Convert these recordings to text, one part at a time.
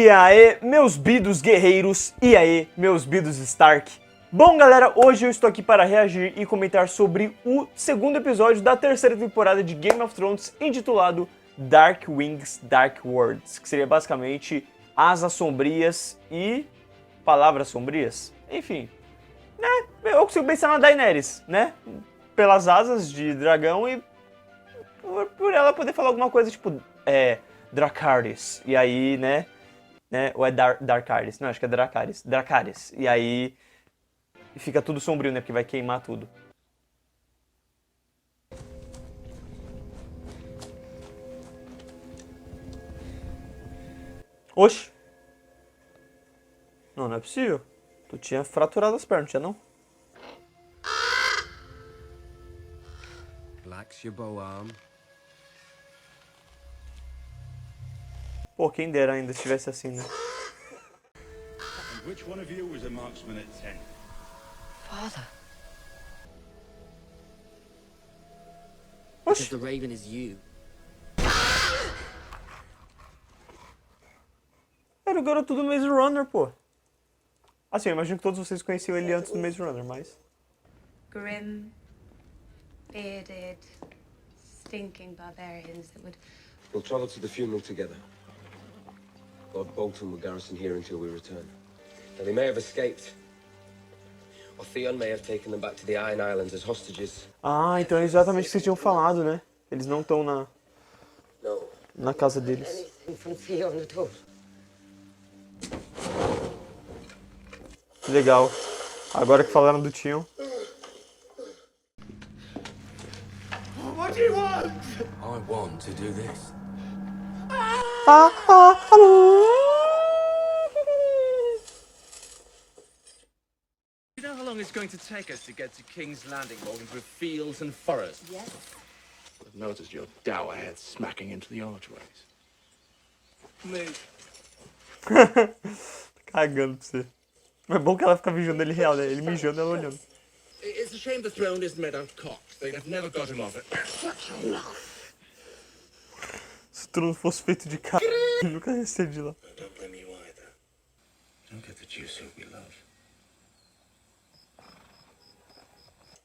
E aí, meus bidos guerreiros, e aí, meus bidos Stark. Bom, galera, hoje eu estou aqui para reagir e comentar sobre o segundo episódio da terceira temporada de Game of Thrones, intitulado Dark Wings, Dark Words, que seria basicamente Asas Sombrias e Palavras Sombrias. Enfim, né, eu consigo pensar na Daenerys, né, pelas asas de dragão e por ela poder falar alguma coisa tipo, Dracarys, e aí, né, ou é Darkaris? Não, acho que é Dracarys. Dracarys. E aí fica tudo sombrio, né? Porque vai queimar tudo. Oxi. Não, não é possível. Tu tinha fraturado as pernas, tinha não? Relax your bow arm. Pô, quem dera ainda estivesse assim, né? Which one of you was a marksman at 10? Father. Oxi. Because the raven is you. Era o garoto do Maze Runner, pô. Assim, eu imagino que todos vocês conheciam ele antes do Maze Runner, mas... Grim, bearded, stinking barbarians that would... We'll travel to the funeral together. Lord Bolton will garrison here until we return. Now, they may have escaped. Or Theon may have taken them back to the Iron Islands as hostages. Ah, então é exatamente o que vocês tinham falado, né? Eles não estão No. na casa deles. Anything from Theon at all. Que legal. Agora que falaram do Tion. What do you want? I want to do this. You know how long it's going to take us to get to King's Landing, walking through fields and forests? Yes. I've noticed your dour head smacking into the archways. Cagando pra você. Mas é bom que ela fica vigiando ele real, né? Ele mijando e ela olhando. It's a shame the throne isn't made out of cocks. They'd have never got him off it. Se o trono fosse feito de cara, eu nunca ia ser de lá. Don't blame you either. Don't get the juice who we love.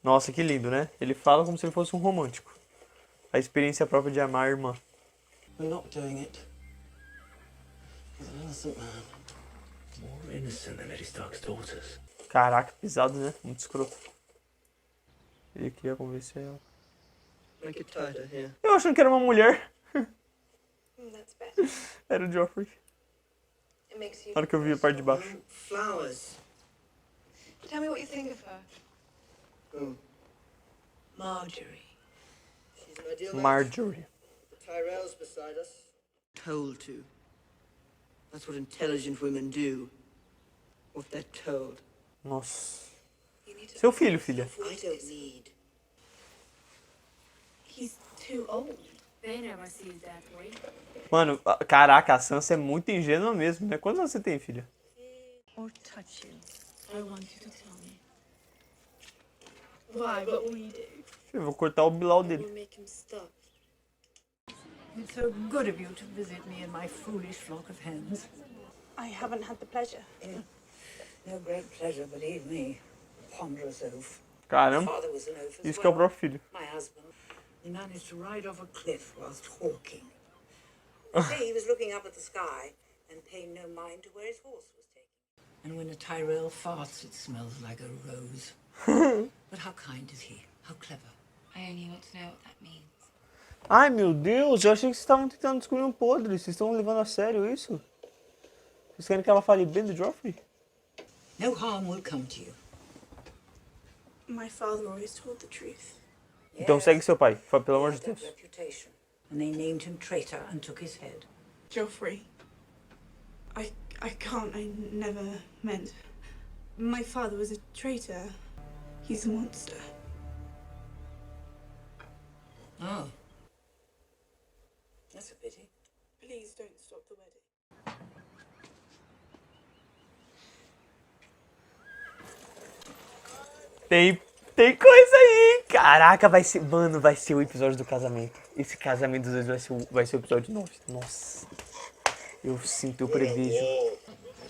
Nossa, que lindo, né? Ele fala como se ele fosse um romântico. A experiência própria de amar a irmã. We're not doing it. He's an innocent man. More innocent than Eddie Stark's daughters. Caraca, pesado, né? Muito escroto. Ele queria convencer ela. Make it tighter here. Eu achando que era uma mulher. That's better. Era o Joffrey. It makes you... Na hora que eu vi a parte de baixo. Flowers. Tell me what you think of her. Who? Marjorie. She's an ideal match. Marjorie. The Tyrells beside us. Told to. That's what intelligent women do. What they're told. Nossa. You need to... Seu filho, filha. I don't need. He's too old. They never see it that way. Mano, caraca, a Sansa é muito ingênua mesmo, né? Quantos anos você tem, filha? Or touch you. I want you to tell me. Why? What will you do? Eu vou cortar o bilau We'll dele. make him stop. It's so good of you to visit me and my foolish flock of hens. I haven't had the pleasure. No great pleasure, believe me. Ponderous oaf. Caramba, Father was an oaf as isso que é o well. próprio filho. My husband. He managed to ride off a cliff whilst hawking. They say he was looking up at the sky and paying no mind to where his horse was taken. And when a Tyrell farts, it smells like a rose. But how kind is he? How clever. I only want to know what that means. Ai, meu Deus, eu achei que vocês estavam tentando descobrir um podre. Vocês estão levando a sério isso? Vocês querem que ela fale bem do Joffrey? No harm will come to you. My father always told the truth. Então segue seu pai, pelo amor de That Deus. reputation. And they named him traitor and took his head. Joffrey. I can't. I never meant. My father was a traitor. He's a monster. Oh. That's a pity. Please don't stop the wedding. Tem coisa aí, hein? Caraca, vai ser... Mano, vai ser o episódio do casamento. Esse casamento dos dois vai ser o episódio 9. Nossa. Eu sinto, eu prevejo. I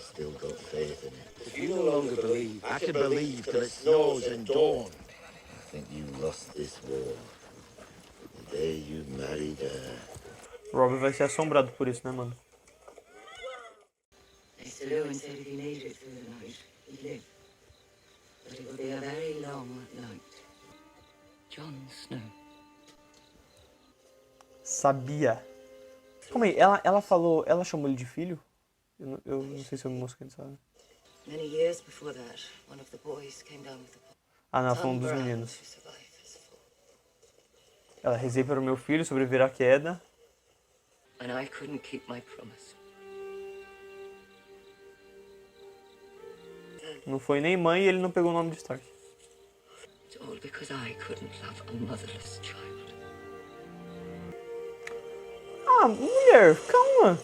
still got faith in it. If you no longer believe, I can believe till it snows and dawn. I think you lost this war. The day you married her. Robbie vai ser assombrado por isso, né, mano? Mr. Lewin said if he made it through the night, he'd live. But it would be a very long night. Jon Snow. Sabia. Calma aí, ela falou... Ela chamou ele de filho? Eu não sei se eu me mosquei, sabe? Many years before that, one of the boys came down with the Ah, não, ela falou um dos meninos. Ela rezei para o meu filho sobreviver à queda. And I couldn't keep my promise. Não foi nem mãe e ele não pegou o nome de Stark. It's all because I couldn't love a motherless child. Ah, mulher, calma.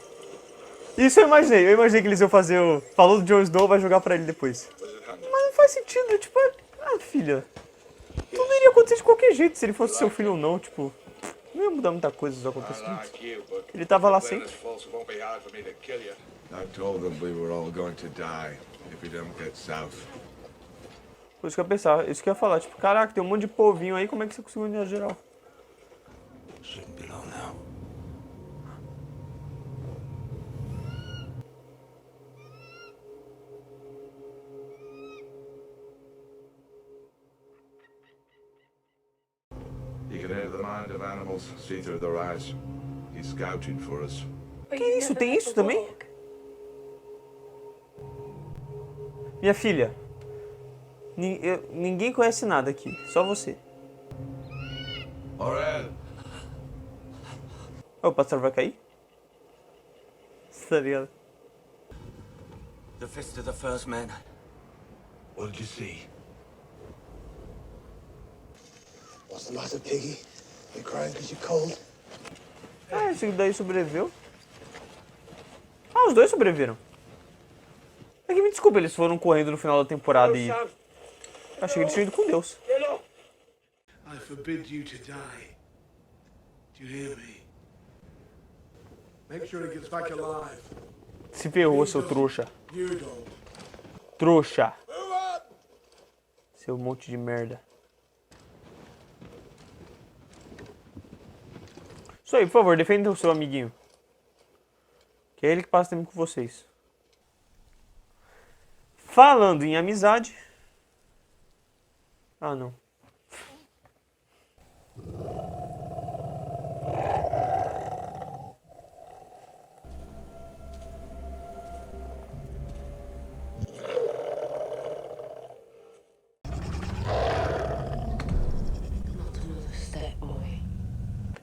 Isso eu imaginei. Eu imaginei que eles iam fazer o... Falou do Jon Snow, vai jogar pra ele depois. Mas não faz sentido, tipo... Ah, filha. Tudo iria acontecer de qualquer jeito, se ele fosse seu filho ou não, tipo... Não ia mudar muita coisa os acontecimentos. Ele tava lá sempre. I told them we were all going to die if we don't get south. Por isso que eu pensava, isso que eu ia falar, tipo, caraca, tem um monte de povinho aí, como é que você conseguiu ganhar geral? Shouldn't be long now. He can enter the mind of animals, see through their eyes. He's scouting for us. Que isso? Tem isso também? Minha filha, ninguém conhece nada aqui, só você. Orel! Oh, o pastor vai cair? Tá ligado? The fist of the first man. What did you see? What's the matter, Piggy? You crying because you're cold? Ah, esse daí sobreviveu. Ah, os dois sobreviveram. É que me desculpa, eles foram correndo no final da temporada e... Achei que eles tinham ido com Deus. I forbid you to die. Do you hear me? Make sure he gets back alive. Se ferrou, seu trouxa. You don't. Trouxa. Seu monte de merda. Isso aí, por favor, defenda o seu amiguinho. Que é ele que passa tempo com vocês. Falando em amizade... Ah, não.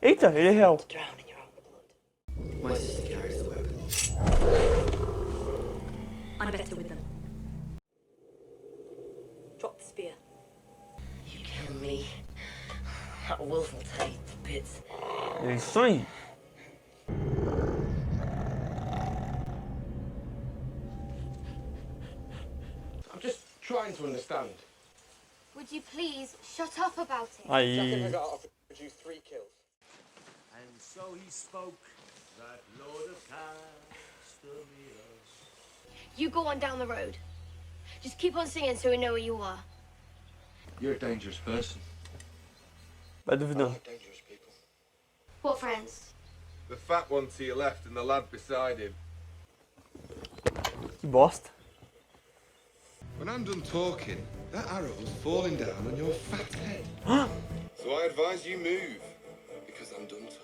Eita, ele é real. My sister carries the weapon. I'm better with them. Drop the spear. You kill me. That wolf will take you to bits. É isso aí. I'm just trying to understand. Would you please shut up about it? Aí. Produce 3 kills. And so he spoke, that Lord of Castamere. You go on down the road. Just keep on singing so we know where you are. You're a dangerous person. Vai duvidando. Dangerous people. What friends? The fat one to your left and the lad beside him. Que bosta. When I'm done talking, that arrow's falling down on your fat head. So I advise you move, because I'm done talking.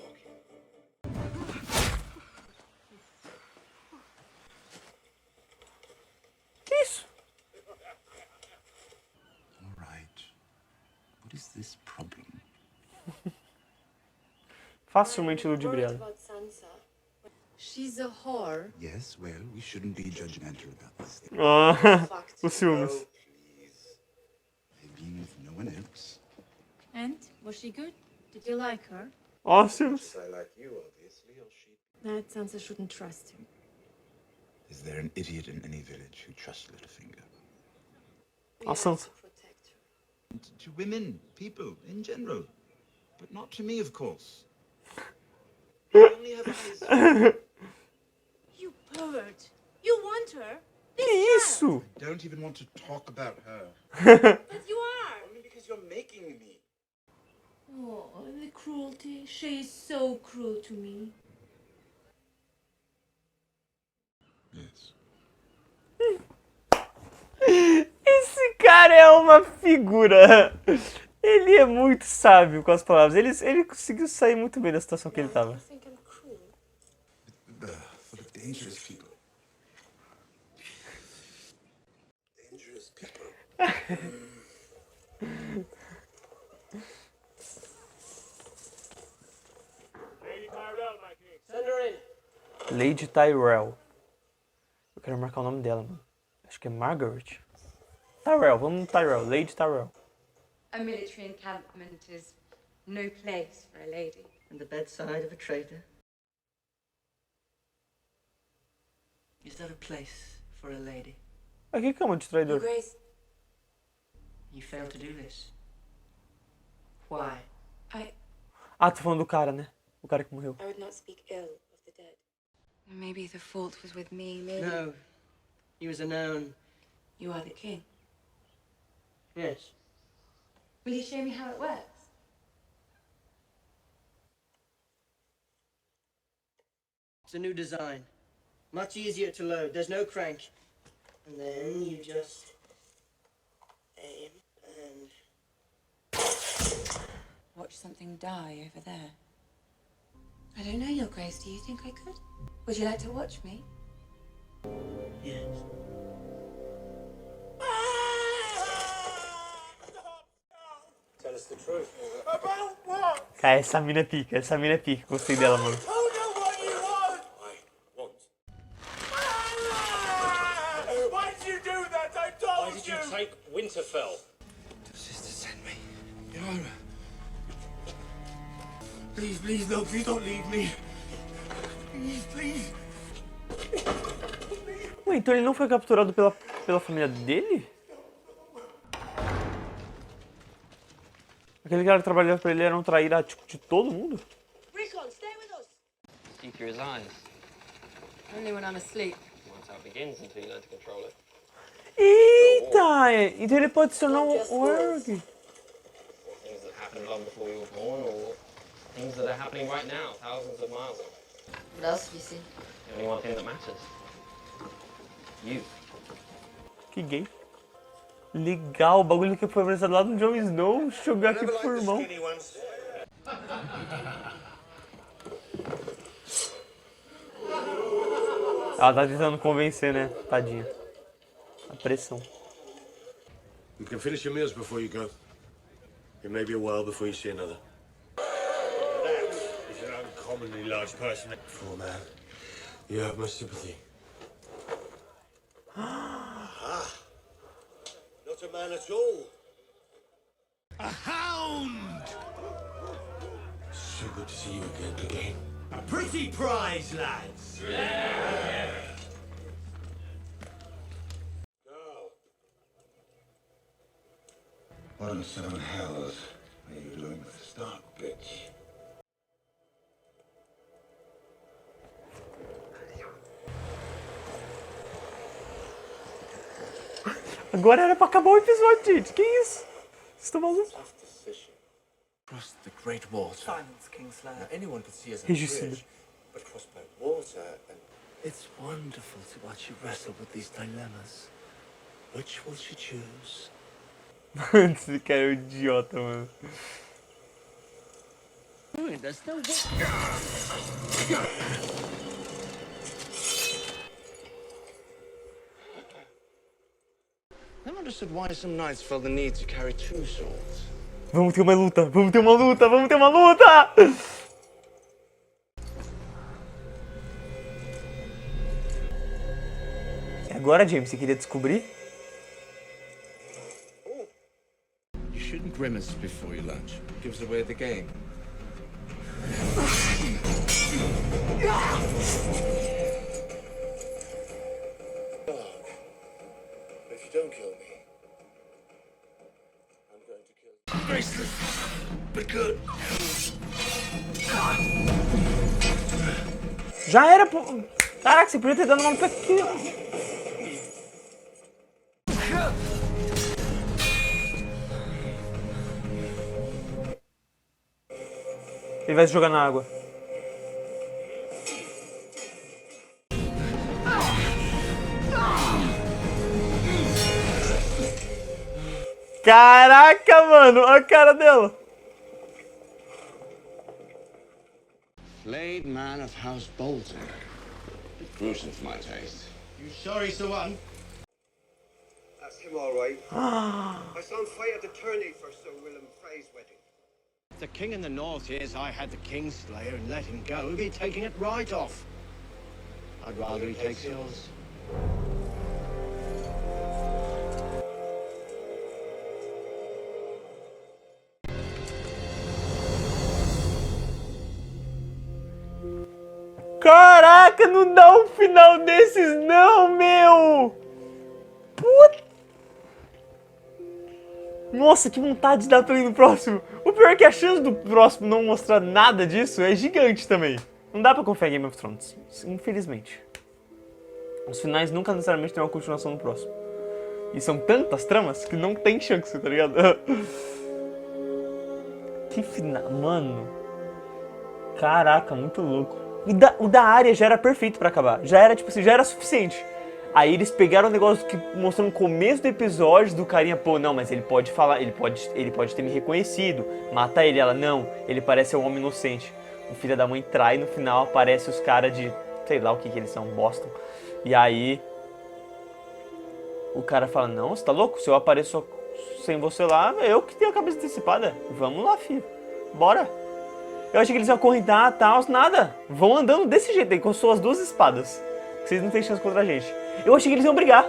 Que isso? All right. What is this problem? Facilmente ludibriado. She's a whore. Yes, well, we shouldn't be judgmental about this thing. Ah, os ciúmes. I've been with no one else. And was she good? Did you like her? Ó, os ciúmes. I like you, obviously, or she... That Sansa shouldn't trust him. Is there an idiot in any village who trusts Littlefinger? A Sansa. To women, people, in general. But not to me, of course. I only have eyes. You Robert, you want her? Que isso? I don't even want to talk about her. But you are. Only because you're making me. Oh, the cruelty. She is so cruel to me. Yes. Esse cara é uma figura. Ele é muito sábio com as palavras. Ele conseguiu sair muito bem da situação que ele tava. Think I'm cruel? Full of dangerous people. Dangerous people. Lady Tyrell. Eu quero marcar o nome dela, mano. Acho que é Margaret. Tyrell, vamos no Tyrell. Lady Tyrell. A military encampment is no place for a lady. And the bedside of a traitor? Is that a place for a lady? Aqui cama de traidor. Grace, You failed to do this. Why? Ah, tô falando do cara, né? O cara que morreu. I would not speak ill of the dead. Maybe the fault was with me, maybe... No. He was a known. You are the king. Yes. Will you show me how it works? It's a new design. Much easier to load. There's no crank. And then you just aim and... Watch something die over there. I don't know, Your Grace. Do you think I could? Would you like to watch me? Yes. Tell us the truth. Cara, essa mina é pica. Essa mina é pica. Gostei dela, mano. Why did you take Winterfell? The sister sent me. Yara. Please, please, no, please don't leave me. Please, please. Ué, então ele não foi capturado pela família dele? Aquele cara que trabalhava pra ele era um traíra tipo, de todo mundo? Recon, stay with us. Keep your eyes. Only when I'm asleep. That's how it begins until you learn to control it. Eita! Então ele pode se tornar um orc. Things that happened long before you were born, or things that are happening right now, thousands of miles away. What else have you seen? The only one thing that matters. You. Que gay. Legal, o bagulho que foi apresentado lá no Jon Snow, jogar aqui pro irmão. Ela tá tentando convencer, né? Tadinha. A pressão. You can finish your meals before you go. It may be a while before you see another. That is an uncommonly large person. Poor man. You have my sympathy. Not a man at all. A hound! So good to see you again. A pretty prize, lads. What in seven hells are you doing with the Stark, bitch? Agora era pra acabar o episódio, gente. Que isso? Vocês estão malucos? Across the Great Water. Silence, Kingslayer. Anyone could see us on Regicida. bridge, but cross by water and... It's wonderful to watch you wrestle with these dilemmas. Which will she choose? Esse cara é um idiota, mano. There's no way. Never understood why some knights felt the need to carry two swords. Vamos ter uma luta, vamos ter uma luta, vamos ter uma luta! E agora, James, você queria descobrir? You shouldn't grimace before your lunch. It gives away the game. If you don't kill me, I'm going to kill you. Graceless, but good. Já era, pô. Caraca, você podia ter dado uma no pé aqui, ó. Ele vai se jogar na água. Caraca, mano, a cara dela. Flayed man of House Bolton. Gruesome for my taste. You sure he's the one? That's him, all right. I saw him fight at the tourney for Sir Willem Frey's wedding. If the king in the north hears I had the Kingslayer and let him go, he'll be taking it right off. I'd rather he takes yours. Caraca, não dá um final desses não, meu! Puta! Nossa, que vontade de dar pra ir no próximo. O pior é que a chance do próximo não mostrar nada disso é gigante também. Não dá pra confiar em Game of Thrones, infelizmente. Os finais nunca necessariamente tem uma continuação no próximo. E são tantas tramas que não tem chance, tá ligado? Que final... Mano... Caraca, muito louco. O da Arya já era perfeito pra acabar. Já era, tipo assim, já era suficiente. Aí eles pegaram o negócio que mostrou no começo do episódio do carinha, pô, não, mas ele pode falar, ele pode ter me reconhecido. Mata ele, ela, não, ele parece um homem inocente. O filho da mãe trai, no final aparece os caras de, sei lá o que eles são, Boston. E aí o cara fala, não, você tá louco? Se eu apareço sem você lá, eu que tenho a cabeça antecipada. Vamos lá, filho, bora. Eu achei que eles iam acorrentar, tal, nada. Vão andando desse jeito aí, com suas duas espadas. Vocês não têm chance contra a gente. Eu achei que eles iam brigar.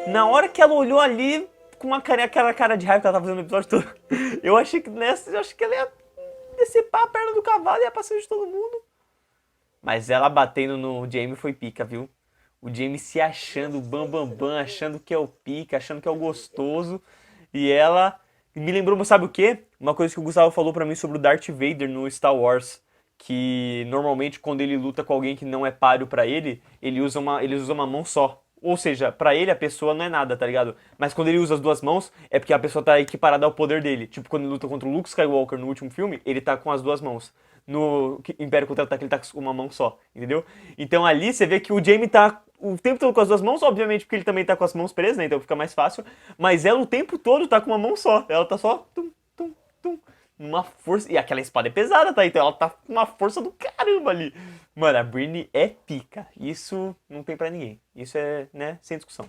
Na hora que ela olhou ali, com aquela cara de raiva que ela tava fazendo no episódio todo, eu achei que ela ia decepar a perna do cavalo e ia passar de todo mundo. Mas ela batendo no Jaime foi pica, viu? O Jaime se achando bambambam, achando que é o pica, achando que é o gostoso. E ela... Me lembrou, sabe o quê? Uma coisa que o Gustavo falou pra mim sobre o Darth Vader no Star Wars. Que normalmente quando ele luta com alguém que não é páreo pra ele, ele usa uma mão só. Ou seja, pra ele a pessoa não é nada, tá ligado? Mas quando ele usa as duas mãos, é porque a pessoa tá equiparada ao poder dele. Tipo, quando ele luta contra o Luke Skywalker no último filme, ele tá com as duas mãos. No Império Contra-Ataque ele tá com uma mão só, entendeu? Então ali você vê que o Jaime tá o tempo todo com as duas mãos, obviamente porque ele também tá com as mãos presas, né? Então fica mais fácil. Mas ela o tempo todo tá com uma mão só. Ela tá só... Uma força... E aquela espada é pesada, tá? Então ela tá com uma força do caramba ali. Mano, a Brienne é pica. Isso não tem pra ninguém. Isso é, né, sem discussão.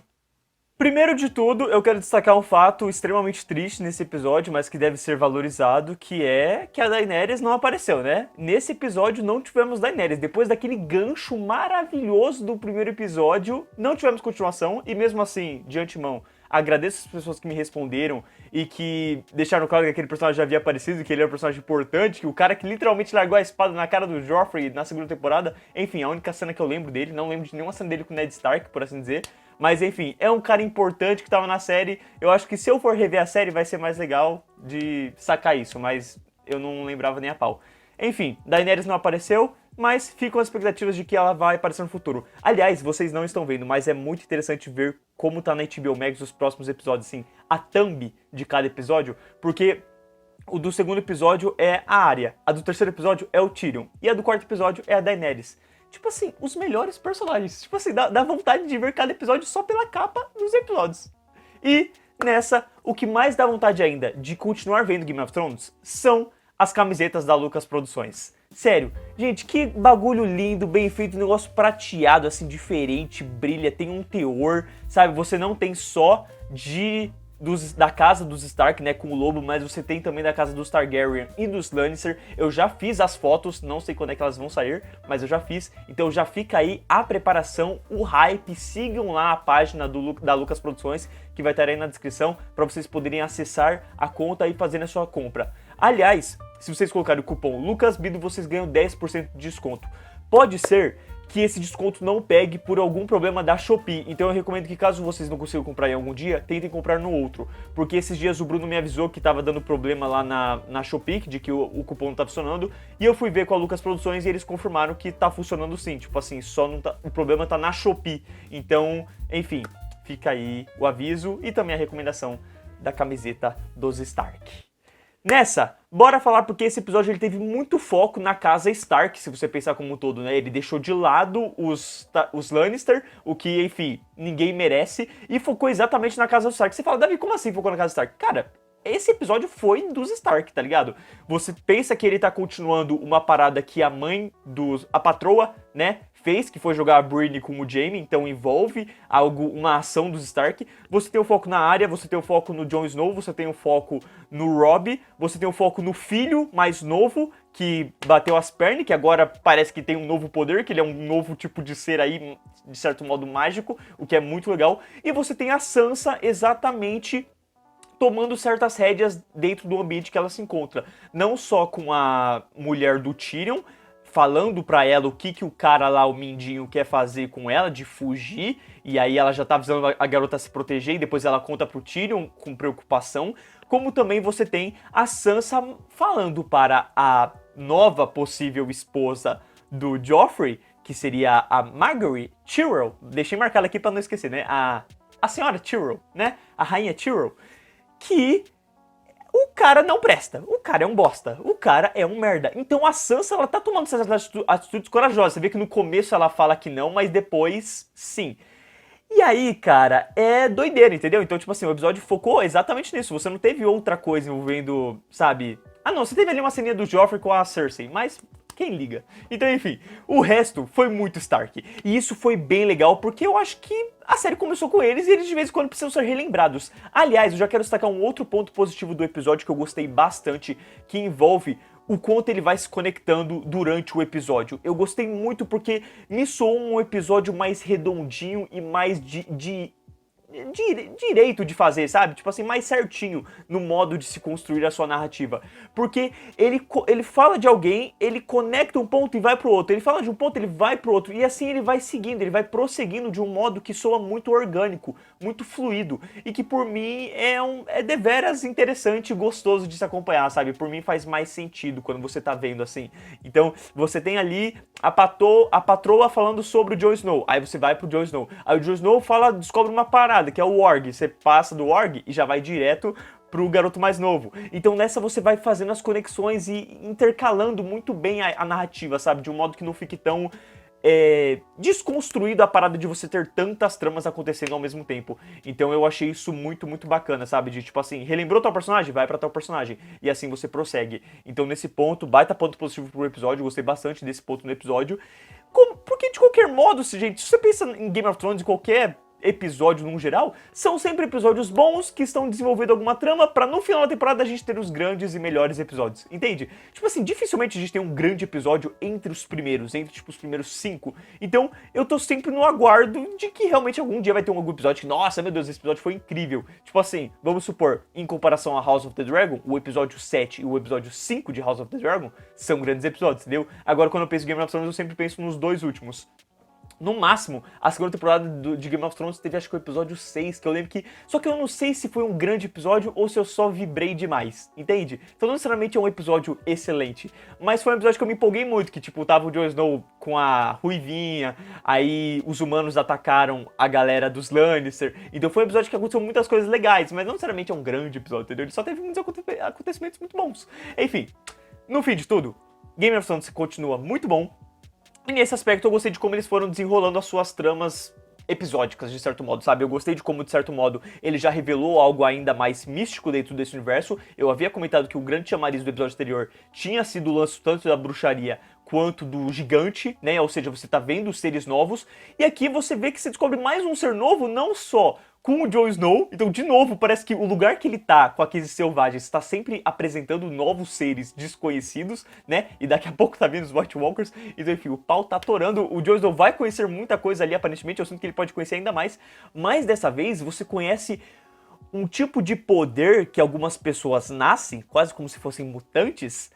Primeiro de tudo, eu quero destacar um fato extremamente triste nesse episódio, mas que deve ser valorizado, que é que a Daenerys não apareceu, né? Nesse episódio não tivemos Daenerys. Depois daquele gancho maravilhoso do primeiro episódio, não tivemos continuação. E mesmo assim, de antemão, agradeço as pessoas que me responderam e que deixaram claro que aquele personagem já havia aparecido e que ele era um personagem importante, que o cara que literalmente largou a espada na cara do Joffrey na segunda temporada, enfim, a única cena que eu lembro dele, não lembro de nenhuma cena dele com o Ned Stark, por assim dizer, mas enfim, é um cara importante que tava na série. Eu acho que se eu for rever a série vai ser mais legal de sacar isso, mas eu não lembrava nem a pau. Enfim, Daenerys não apareceu, mas ficam as expectativas de que ela vai aparecer no futuro. Aliás, vocês não estão vendo, mas é muito interessante ver como tá na HBO Max os próximos episódios, assim, a thumb de cada episódio, porque o do segundo episódio é a Arya, a do terceiro episódio é o Tyrion, e a do quarto episódio é a Daenerys. Tipo assim, os melhores personagens. Tipo assim, dá vontade de ver cada episódio só pela capa dos episódios. E nessa, o que mais dá vontade ainda de continuar vendo Game of Thrones são as camisetas da Lucas Produções. Sério, gente, que bagulho lindo, bem feito, um negócio prateado, assim, diferente, brilha, tem um teor, sabe? Você não tem só da casa dos Stark, né, com o lobo, mas você tem também da casa dos Targaryen e dos Lannister. Eu já fiz as fotos, não sei quando é que elas vão sair, mas eu já fiz. Então já fica aí a preparação, o hype. Sigam lá a página da Lucas Produções, que vai estar aí na descrição, para vocês poderem acessar a conta e fazer a sua compra. Aliás, se vocês colocarem o cupom LucasBido, vocês ganham 10% de desconto. Pode ser que esse desconto não pegue por algum problema da Shopee. Então eu recomendo que caso vocês não consigam comprar em algum dia, tentem comprar no outro. Porque esses dias o Bruno me avisou que tava dando problema lá na Shopee, de que o cupom não tá funcionando. E eu fui ver com a Lucas Produções e eles confirmaram que tá funcionando sim. Tipo assim, só não tá, o problema tá na Shopee. Então, enfim, fica aí o aviso e também a recomendação da camiseta dos Stark. Nessa, bora falar porque esse episódio ele teve muito foco na casa Stark, se você pensar como um todo, né? Ele deixou de lado os Lannister, o que, enfim, ninguém merece, e focou exatamente na casa dos Stark. Você fala, Davi, como assim focou na casa Stark? Cara, esse episódio foi dos Stark, tá ligado? Você pensa que ele tá continuando uma parada que a mãe a patroa, né, fez, que foi jogar a Brienne com o Jaime, então envolve uma ação dos Stark. Você tem o foco na Arya, você tem o foco no Jon Snow, você tem o foco no Robb, você tem o foco no filho mais novo, que bateu as pernas, que agora parece que tem um novo poder, que ele é um novo tipo de ser aí, de certo modo mágico, o que é muito legal. E você tem a Sansa exatamente tomando certas rédeas dentro do ambiente que ela se encontra. Não só com a mulher do Tyrion, falando pra ela o que o cara lá, o Mindinho, quer fazer com ela, de fugir, e aí ela já tá avisando a garota a se proteger, e depois ela conta pro Tyrion com preocupação, como também você tem a Sansa falando para a nova possível esposa do Joffrey, que seria a Margaery Tyrell, deixei marcada aqui pra não esquecer, né, a senhora Tyrell, né, a rainha Tyrell, que o cara não presta, o cara é um bosta, o cara é um merda. Então a Sansa, ela tá tomando essas atitudes corajosas. Você vê que no começo ela fala que não, mas depois sim. E aí, cara, é doideira, entendeu? Então, tipo assim, o episódio focou exatamente nisso. Você não teve outra coisa envolvendo, sabe... Ah não, você teve ali uma ceninha do Joffrey com a Cersei, mas... quem liga? Então, enfim, o resto foi muito Stark. E isso foi bem legal, porque eu acho que a série começou com eles e eles de vez em quando precisam ser relembrados. Aliás, eu já quero destacar um outro ponto positivo do episódio que eu gostei bastante, que envolve o quanto ele vai se conectando durante o episódio. Eu gostei muito porque me soou um episódio mais redondinho e mais direito de fazer, sabe? Tipo assim, mais certinho no modo de se construir a sua narrativa. Porque ele fala de alguém, ele conecta um ponto e vai pro outro. Ele fala de um ponto, ele vai pro outro. E assim ele vai seguindo, ele vai prosseguindo de um modo que soa muito orgânico, muito fluido. E que por mim é deveras interessante e gostoso de se acompanhar, sabe? Por mim faz mais sentido quando você tá vendo assim. Então, você tem ali a patroa falando sobre o Jon Snow. Aí você vai pro Jon Snow. Aí o Jon Snow descobre uma parada, que é o Warg. Você passa do Warg e já vai direto pro garoto mais novo. Então nessa você vai fazendo as conexões e intercalando muito bem a narrativa, sabe? De um modo que não fique tão desconstruído a parada de você ter tantas tramas acontecendo ao mesmo tempo. Então eu achei isso muito, muito bacana, sabe? De tipo assim, relembrou tal personagem? Vai pra tal personagem. E assim você prossegue. Então nesse ponto, baita ponto positivo pro episódio. Gostei bastante desse ponto no episódio. Porque de qualquer modo, gente, se você pensa em Game of Thrones, em qualquer episódio no geral, são sempre episódios bons que estão desenvolvendo alguma trama pra no final da temporada a gente ter os grandes e melhores episódios, entende? Tipo assim, dificilmente a gente tem um grande episódio entre os primeiros, entre tipo os primeiros 5, então eu tô sempre no aguardo de que realmente algum dia vai ter algum episódio que, nossa, meu Deus, esse episódio foi incrível. Tipo assim, vamos supor, em comparação a House of the Dragon, o episódio 7 e o episódio 5 de House of the Dragon são grandes episódios, entendeu? Agora quando eu penso em Game of Thrones eu sempre penso nos dois últimos. No máximo, a segunda temporada de Game of Thrones teve, acho que o episódio 6, que eu lembro que... Só que eu não sei se foi um grande episódio ou se eu só vibrei demais, entende? Então não necessariamente é um episódio excelente, mas foi um episódio que eu me empolguei muito, que tipo, tava o Jon Snow com a Ruivinha, aí os humanos atacaram a galera dos Lannister, então foi um episódio que aconteceu muitas coisas legais, mas não necessariamente é um grande episódio, entendeu? Ele só teve muitos acontecimentos muito bons. Enfim, no fim de tudo, Game of Thrones continua muito bom. E nesse aspecto eu gostei de como eles foram desenrolando as suas tramas episódicas, de certo modo, sabe? Eu gostei de como, de certo modo, ele já revelou algo ainda mais místico dentro desse universo. Eu havia comentado que o grande chamariz do episódio anterior tinha sido o lance tanto da bruxaria quanto do gigante, né? Ou seja, você tá vendo seres novos. E aqui você vê que você descobre mais um ser novo, não só com o Jon Snow. Então, de novo, parece que o lugar que ele tá com aqueles selvagens está sempre apresentando novos seres desconhecidos, né? E daqui a pouco tá vindo os White Walkers. Então, enfim, o pau tá atorando. O Jon Snow vai conhecer muita coisa ali, aparentemente. Eu sinto que ele pode conhecer ainda mais. Mas dessa vez, você conhece um tipo de poder que algumas pessoas nascem, quase como se fossem mutantes,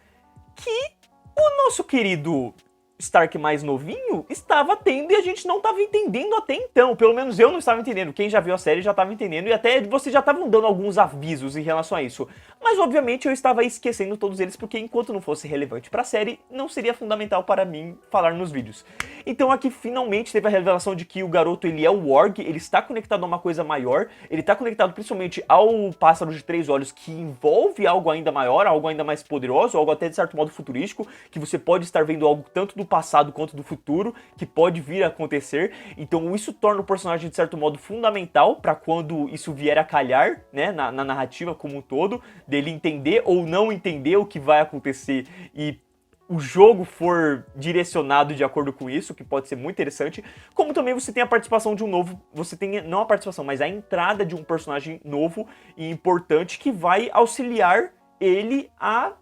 que o nosso querido Stark mais novinho estava tendo e a gente não estava entendendo até então. Pelo menos eu não estava entendendo. Quem já viu a série já estava entendendo e até vocês já estavam dando alguns avisos em relação a isso. Mas obviamente eu estava esquecendo todos eles porque enquanto não fosse relevante para a série, não seria fundamental para mim falar nos vídeos. Então aqui finalmente teve a revelação de que o garoto ele é o Warg, ele está conectado a uma coisa maior, ele está conectado principalmente ao pássaro de 3 olhos que envolve algo ainda maior, algo ainda mais poderoso, algo até de certo modo futurístico, que você pode estar vendo algo tanto do passado quanto do futuro, que pode vir a acontecer. Então isso torna o personagem de certo modo fundamental para quando isso vier a calhar, né, na narrativa como um todo, dele entender ou não entender o que vai acontecer e o jogo for direcionado de acordo com isso, que pode ser muito interessante. Como também você tem a participação de um novo, você tem não a participação, mas a entrada de um personagem novo e importante que vai auxiliar ele a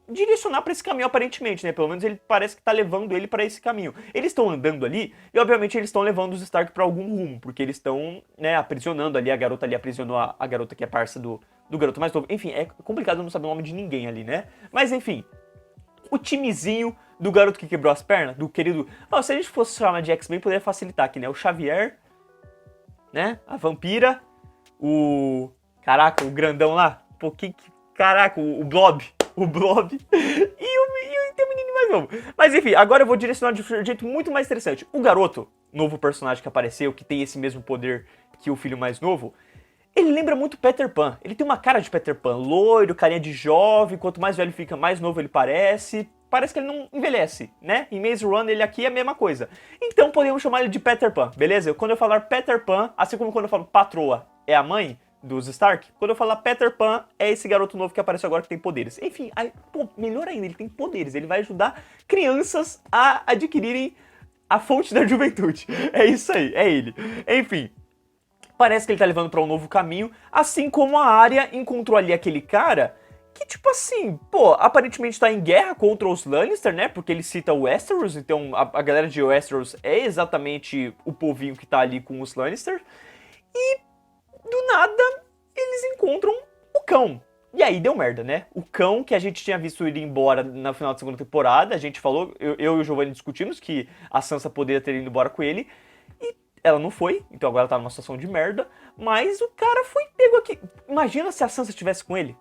direcionar para esse caminho, aparentemente, né? Pelo menos ele parece que tá levando ele para esse caminho. Eles estão andando ali e, obviamente, eles estão levando os Stark para algum rumo, porque eles estão, né, aprisionando ali, a garota ali aprisionou a garota que é parça do garoto mais novo. Enfim, é complicado não saber o nome de ninguém ali, né? Mas, enfim, o timezinho do garoto que quebrou as pernas, do querido... Oh, se a gente fosse chamar de X-Men, poderia facilitar aqui, né? O Xavier, né? A vampira, o... Caraca, o grandão lá. Pô, caraca, o Blob. O Blob e tem um menino mais novo. Mas enfim, agora eu vou direcionar de um jeito muito mais interessante. O garoto, novo personagem que apareceu, que tem esse mesmo poder que o filho mais novo, ele lembra muito Peter Pan. Ele tem uma cara de Peter Pan, loiro, carinha de jovem, quanto mais velho fica, mais novo ele parece. Parece que ele não envelhece, né? Em Maze Runner ele aqui é a mesma coisa. Então podemos chamar ele de Peter Pan, beleza? Quando eu falar Peter Pan, assim como quando eu falo patroa é a mãe dos Stark, quando eu falar Peter Pan, é esse garoto novo que apareceu agora que tem poderes. Enfim, aí, pô, melhor ainda, ele tem poderes. Ele vai ajudar crianças a adquirirem a fonte da juventude. É isso aí, é ele. Enfim, parece que ele tá levando pra um novo caminho, assim como a Arya encontrou ali aquele cara que, tipo assim, pô, aparentemente tá em guerra contra os Lannister, né? Porque ele cita o Westeros, então a galera de Westeros é exatamente o povinho que tá ali com os Lannister. E do nada, eles encontram o cão. E aí deu merda, né? O cão que a gente tinha visto ir embora na final da segunda temporada, a gente falou, eu e o Giovanni discutimos que a Sansa poderia ter ido embora com ele, e ela não foi, então agora ela tá numa situação de merda, mas o cara foi pego aqui. Imagina se a Sansa estivesse com ele.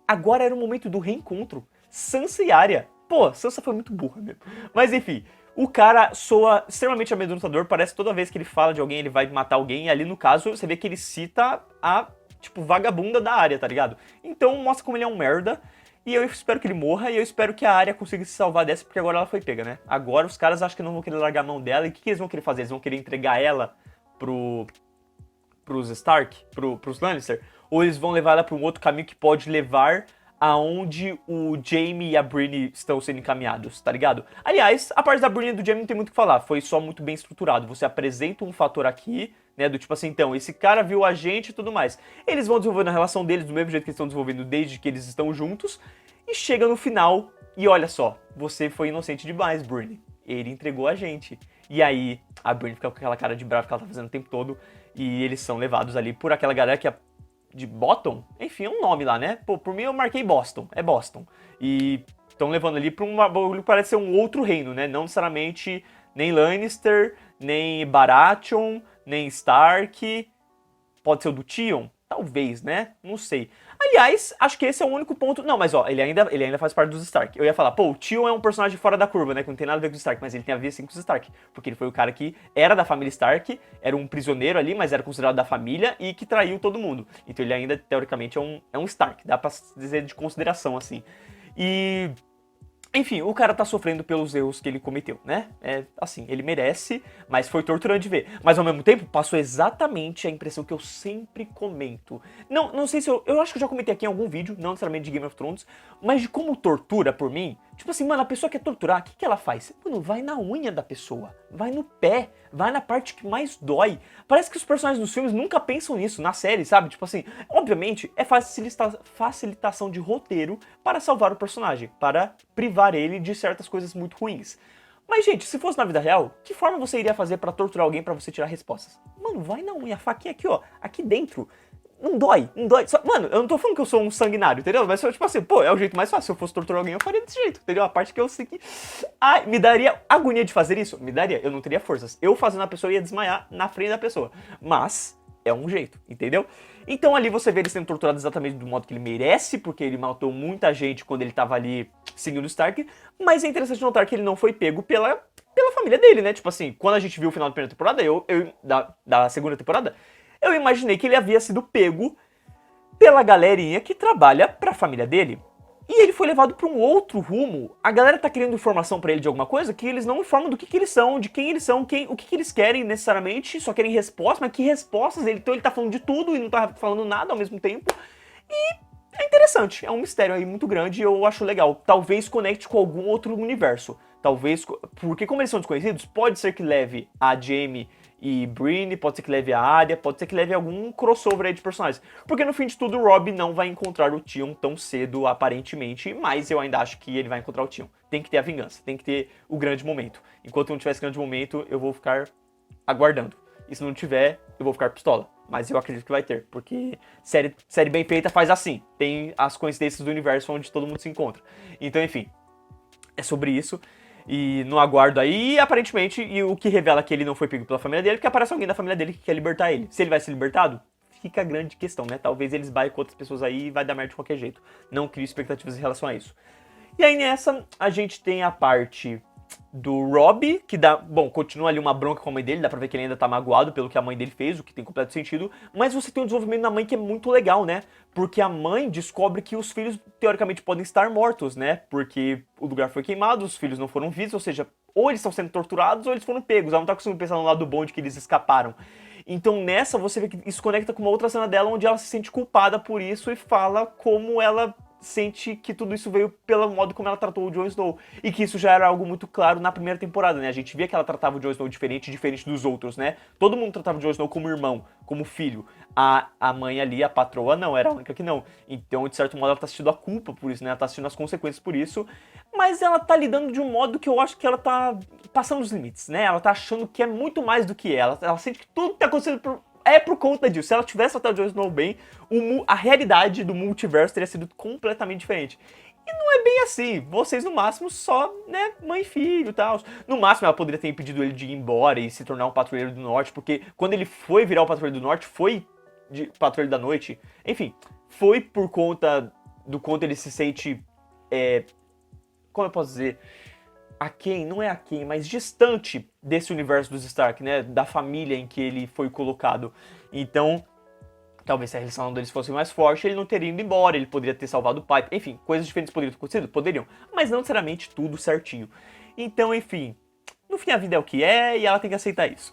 Agora era o momento do reencontro. Sansa e Arya. Pô, Sansa foi muito burra mesmo. Mas enfim, o cara soa extremamente amedrontador, parece que toda vez que ele fala de alguém, ele vai matar alguém, e ali no caso, você vê que ele cita a, tipo, vagabunda da Arya, tá ligado? Então mostra como ele é um merda, e eu espero que ele morra, e eu espero que a Arya consiga se salvar dessa, porque agora ela foi pega, né? Agora os caras acham que não vão querer largar a mão dela, e o que eles vão querer fazer? Eles vão querer entregar ela pros Stark, pros Lannister, ou eles vão levar ela pra um outro caminho que pode levar aonde o Jaime e a Brienne estão sendo encaminhados, tá ligado? Aliás, a parte da Brienne e do Jaime não tem muito o que falar, foi só muito bem estruturado. Você apresenta um fator aqui, né, do tipo assim, então, esse cara viu a gente e tudo mais. Eles vão desenvolvendo a relação deles do mesmo jeito que eles estão desenvolvendo desde que eles estão juntos, e chega no final, e olha só, você foi inocente demais, Brienne. Ele entregou a gente. E aí, a Brienne fica com aquela cara de brava que ela tá fazendo o tempo todo, e eles são levados ali por aquela galera que é de Bottom? Enfim, é um nome lá, né? Pô, por mim eu marquei Boston. É Boston. E estão levando ali pra um bagulho que parece ser um outro reino, né? Não necessariamente nem Lannister, nem Baratheon, nem Stark. Pode ser o do Tion? Talvez, né? Não sei. Aliás, acho que esse é o único ponto... Não, mas ó, ele ainda faz parte dos Stark. Eu ia falar, pô, o Tion é um personagem fora da curva, né? Que não tem nada a ver com os Stark, mas ele tem a ver sim com os Stark. Porque ele foi o cara que era da família Stark, era um prisioneiro ali, mas era considerado da família e que traiu todo mundo. Então ele ainda, teoricamente, é um Stark. Dá pra dizer de consideração, assim. E... enfim, o cara tá sofrendo pelos erros que ele cometeu, né? É assim, ele merece, mas foi torturante de ver. Mas ao mesmo tempo, passou exatamente a impressão que eu sempre comento. Não sei se eu acho que eu já comentei aqui em algum vídeo, não necessariamente de Game of Thrones, mas de como tortura por mim. Tipo assim, mano, a pessoa quer torturar, o que ela faz? Mano, vai na unha da pessoa, vai no pé, vai na parte que mais dói. Parece que os personagens dos filmes nunca pensam nisso, na série, sabe? Tipo assim, obviamente, é facilitação de roteiro para salvar o personagem, para privar ele de certas coisas muito ruins. Mas, gente, se fosse na vida real, que forma você iria fazer pra torturar alguém pra você tirar respostas? Mano, vai na unha, a faquinha aqui, ó, aqui dentro. não dói. Mano, eu não tô falando que eu sou um sanguinário, entendeu? Mas tipo assim, pô, é o jeito mais fácil. Se eu fosse torturar alguém, eu faria desse jeito, entendeu? A parte que eu sei que... Ai, me daria agonia de fazer isso? Me daria, eu não teria forças. Eu fazendo a pessoa ia desmaiar na frente da pessoa. Mas é um jeito, entendeu? Então ali você vê ele sendo torturado exatamente do modo que ele merece, porque ele matou muita gente quando ele tava ali seguindo o Stark. Mas é interessante notar que ele não foi pego pela família dele, né? Tipo assim, quando a gente viu o final da primeira temporada, da segunda temporada, eu imaginei que ele havia sido pego pela galerinha que trabalha pra família dele. E ele foi levado pra um outro rumo. A galera tá querendo informação pra ele de alguma coisa que eles não informam do que eles são, de quem eles são, o que eles querem necessariamente, só querem respostas, mas que respostas? Então ele tá falando de tudo e não tá falando nada ao mesmo tempo. E é interessante, é um mistério aí muito grande e eu acho legal. Talvez conecte com algum outro universo. Talvez, porque como eles são desconhecidos, pode ser que leve a Jaime e Brienne, pode ser que leve a Arya, pode ser que leve algum crossover aí de personagens. Porque no fim de tudo, o Robb não vai encontrar o Tion tão cedo, aparentemente, mas eu ainda acho que ele vai encontrar o Tion. Tem que ter a vingança, tem que ter o grande momento. Enquanto não tiver esse grande momento, eu vou ficar aguardando. E se não tiver, eu vou ficar pistola. Mas eu acredito que vai ter, porque série bem feita faz assim. Tem as coincidências do universo onde todo mundo se encontra. Então, enfim, é sobre isso. E no aguardo aí, aparentemente, e o que revela que ele não foi pego pela família dele, porque aparece alguém da família dele que quer libertar ele. Se ele vai ser libertado, fica a grande questão, né? Talvez eles baem com outras pessoas aí e vai dar merda de qualquer jeito. Não crio expectativas em relação a isso. E aí nessa, a gente tem a parte do Robb, que dá, bom, continua ali uma bronca com a mãe dele, dá pra ver que ele ainda tá magoado pelo que a mãe dele fez, o que tem completo sentido, mas você tem um desenvolvimento da mãe que é muito legal, né? Porque a mãe descobre que os filhos, teoricamente, podem estar mortos, né? Porque o lugar foi queimado, os filhos não foram vistos, ou seja, ou eles estão sendo torturados ou eles foram pegos, ela não tá conseguindo pensar no lado bom de que eles escaparam. Então nessa, você vê que isso conecta com uma outra cena dela, onde ela se sente culpada por isso e fala como ela sente que tudo isso veio pelo modo como ela tratou o Jon Snow. E que isso já era algo muito claro na primeira temporada, né? A gente via que ela tratava o Jon Snow diferente dos outros, né? Todo mundo tratava o Jon Snow como irmão, como filho. A mãe ali, a patroa, não, era a única que não. Então, de certo modo, ela tá sentindo a culpa por isso, né? Ela tá sentindo as consequências por isso. Mas ela tá lidando de um modo que eu acho que ela tá passando os limites, né? Ela tá achando que é muito mais do que ela. Ela sente que tudo que tá acontecendo por conta disso. Se ela tivesse tratado o Jon Snow bem, a realidade do multiverso teria sido completamente diferente. E não é bem assim. Vocês, no máximo, só, né, mãe e filho e tal. No máximo, ela poderia ter impedido ele de ir embora e se tornar um patrulheiro do norte, porque quando ele foi virar o patrulheiro do norte, foi de patrulheiro da noite. Enfim, foi por conta do quanto ele se sente, como eu posso dizer, aquém, não é aquém, mas distante desse universo dos Stark, né, da família em que ele foi colocado. Então, talvez se a relação deles fosse mais forte, ele não teria ido embora, ele poderia ter salvado o pai, enfim, coisas diferentes poderiam ter acontecido? Poderiam, mas não necessariamente tudo certinho. Então, enfim, no fim a vida é o que é e ela tem que aceitar isso.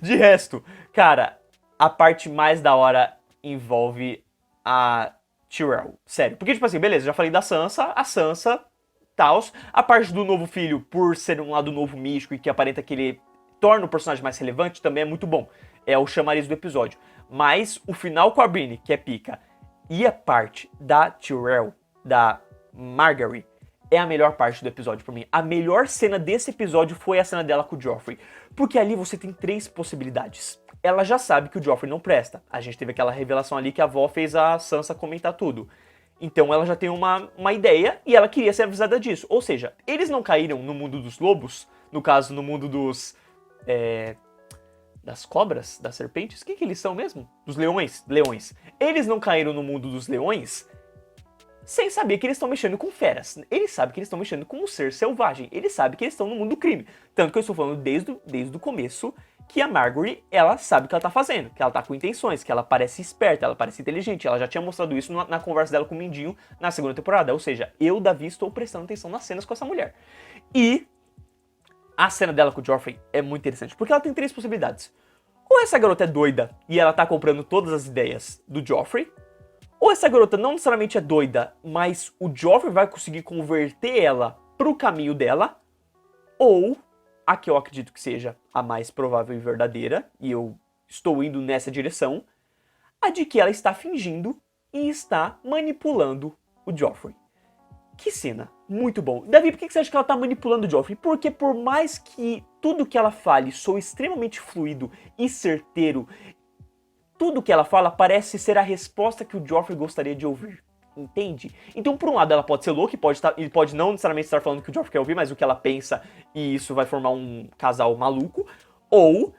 De resto, cara, a parte mais da hora envolve a Tyrell, sério. Porque, tipo assim, beleza, já falei da Sansa, a Sansa, tals. A parte do novo filho, por ser um lado novo místico e que aparenta que ele torna o personagem mais relevante, também é muito bom. É o chamariz do episódio. Mas o final com a Brienne, que é pica, e a parte da Tyrell, da Margaery, é a melhor parte do episódio pra mim. A melhor cena desse episódio foi a cena dela com o Joffrey. Porque ali você tem 3 possibilidades. Ela já sabe que o Joffrey não presta. A gente teve aquela revelação ali que a avó fez a Sansa comentar tudo. Então ela já tem uma ideia e ela queria ser avisada disso. Ou seja, eles não caíram no mundo dos lobos, no caso, no mundo dos... das cobras? Das serpentes? O que eles são mesmo? Dos leões. Leões. Eles não caíram no mundo dos leões sem saber que eles estão mexendo com feras. Eles sabem que eles estão mexendo com um ser selvagem. Eles sabem que eles estão no mundo do crime. Tanto que eu estou falando desde o começo que a Margaery, ela sabe o que ela tá fazendo, que ela tá com intenções, que ela parece esperta, ela parece inteligente. Ela já tinha mostrado isso na conversa dela com o Mindinho na segunda temporada. Ou seja, eu, Davi, estou prestando atenção nas cenas com essa mulher. E a cena dela com o Joffrey é muito interessante, porque ela tem 3 possibilidades. Ou essa garota é doida e ela tá comprando todas as ideias do Joffrey, ou essa garota não necessariamente é doida, mas o Joffrey vai conseguir converter ela pro caminho dela, ou a que eu acredito que seja a mais provável e verdadeira, e eu estou indo nessa direção, a de que ela está fingindo e está manipulando o Joffrey. Que cena, muito bom. Davi, por que você acha que ela está manipulando o Joffrey? Porque por mais que tudo que ela fale soe extremamente fluido e certeiro, tudo que ela fala parece ser a resposta que o Joffrey gostaria de ouvir. Entende? Então, por um lado, ela pode ser louca e pode não necessariamente estar falando o que o Joffrey quer ouvir, mas o que ela pensa, e isso vai formar um casal maluco. Ou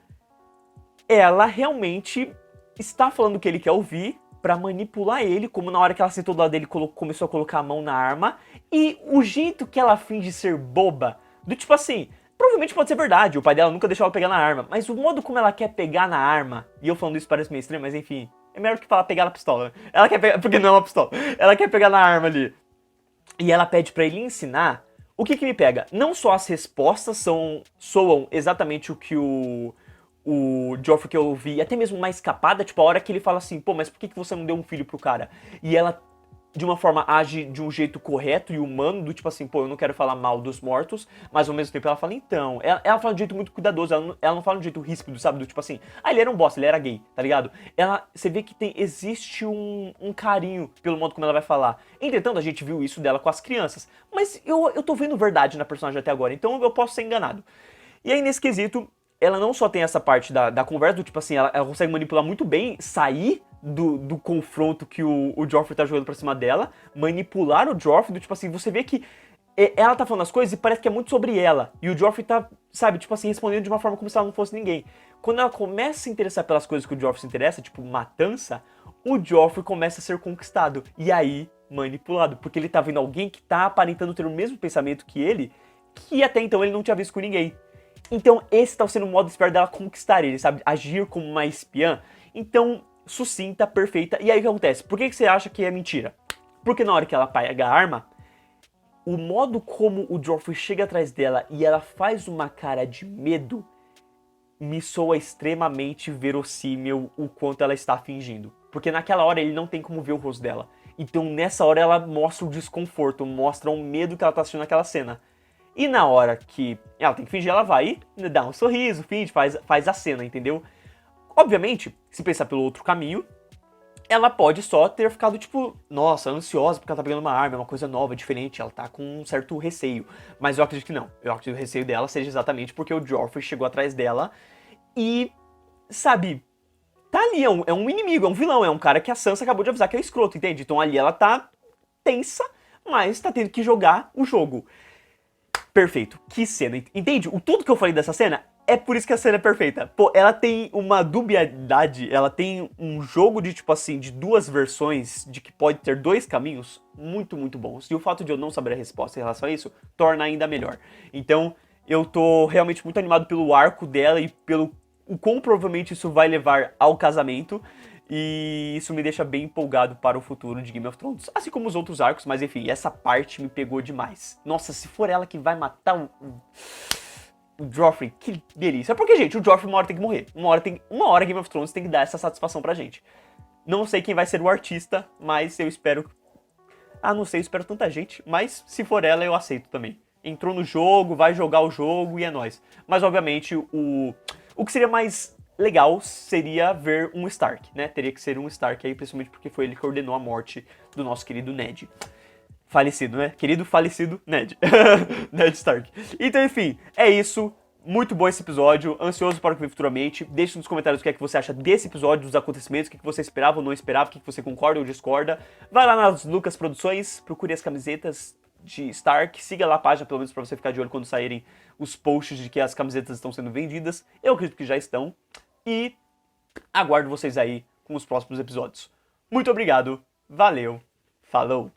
ela realmente está falando o que ele quer ouvir pra manipular ele, como na hora que ela sentou do lado dele começou a colocar a mão na arma. E o jeito que ela finge ser boba, do tipo assim, provavelmente pode ser verdade, o pai dela nunca deixou ela pegar na arma, mas o modo como ela quer pegar na arma, e eu falando isso parece meio estranho, mas enfim, é melhor que falar pegar na pistola. Ela quer pegar, porque não é uma pistola, ela quer pegar na arma ali. E ela pede pra ele ensinar. O que me pega? Não só as respostas soam exatamente o que o Joffrey quer ouvir, até mesmo uma escapada, tipo a hora que ele fala assim, pô, mas por que você não deu um filho pro cara? E ela, de uma forma, age de um jeito correto e humano, do tipo assim, pô, eu não quero falar mal dos mortos, mas ao mesmo tempo ela fala, então, ela fala de um jeito muito cuidadoso, ela não fala de um jeito ríspido, sabe, do tipo assim, ele era um bosta, ele era gay, tá ligado? Você vê que existe um carinho pelo modo como ela vai falar. Entretanto, a gente viu isso dela com as crianças, mas eu tô vendo verdade na personagem até agora, então eu posso ser enganado. E aí, nesse quesito, ela não só tem essa parte da conversa, do tipo assim, ela consegue manipular muito bem, sair do confronto que o Joffrey tá jogando pra cima dela, manipular o Joffrey, do tipo assim, você vê que ela tá falando as coisas e parece que é muito sobre ela, e o Joffrey tá, sabe, tipo assim, respondendo de uma forma como se ela não fosse ninguém. Quando ela começa a se interessar pelas coisas que o Joffrey se interessa, tipo matança, o Joffrey começa a ser conquistado, e aí manipulado, porque ele tá vendo alguém que tá aparentando ter o mesmo pensamento que ele, que até então ele não tinha visto com ninguém. Então esse tá sendo o modo esperto dela conquistar ele, sabe? Agir como uma espiã. Então, sucinta, perfeita. E aí o que acontece? Por que você acha que é mentira? Porque na hora que ela pega a arma, o modo como o Joffrey chega atrás dela e ela faz uma cara de medo, me soa extremamente verossímil o quanto ela está fingindo. Porque naquela hora ele não tem como ver o rosto dela. Então nessa hora ela mostra o desconforto, mostra o medo que ela tá assistindo naquela cena. E na hora que ela tem que fingir, ela vai e dá um sorriso, finge, faz a cena, entendeu? Obviamente, se pensar pelo outro caminho, ela pode só ter ficado, tipo, nossa, ansiosa porque ela tá pegando uma arma, é uma coisa nova, diferente, ela tá com um certo receio. Mas eu acredito que não. Eu acredito que o receio dela seja exatamente porque o Joffrey chegou atrás dela e, sabe, tá ali, é um inimigo, é um vilão, é um cara que a Sansa acabou de avisar que é o escroto, entende? Então ali ela tá tensa, mas tá tendo que jogar o jogo. Perfeito. Que cena. Entende? Tudo que eu falei dessa cena é por isso que a cena é perfeita. Pô, ela tem uma dubiedade, ela tem um jogo de, tipo assim, de duas versões, de que pode ter dois caminhos muito, muito bons. E o fato de eu não saber a resposta em relação a isso, torna ainda melhor. Então, eu tô realmente muito animado pelo arco dela e pelo o quão provavelmente isso vai levar ao casamento. E isso me deixa bem empolgado para o futuro de Game of Thrones, assim como os outros arcos, mas enfim, essa parte me pegou demais. Nossa, se for ela que vai matar o Joffrey, que delícia. Porque, gente, o Joffrey uma hora tem que morrer. Uma hora Game of Thrones tem que dar essa satisfação pra gente. Não sei quem vai ser o artista, mas eu espero... não sei, eu espero tanta gente, mas se for ela eu aceito também. Entrou no jogo, vai jogar o jogo e é nóis. Mas, obviamente, o que seria mais legal seria ver um Stark, né? Teria que ser um Stark aí, principalmente porque foi ele que ordenou a morte do nosso querido Ned. Falecido, né? Querido falecido Ned. Ned Stark. Então, enfim, é isso. Muito bom esse episódio. Ansioso para o que vem futuramente. Deixe nos comentários o que é que você acha desse episódio, dos acontecimentos, o que você esperava ou não esperava, o que você concorda ou discorda. Vai lá nas Lucas Produções, procure as camisetas de Stark, siga lá a página pelo menos para você ficar de olho quando saírem os posts de que as camisetas estão sendo vendidas. Eu acredito que já estão. E aguardo vocês aí com os próximos episódios. Muito obrigado, valeu, falou!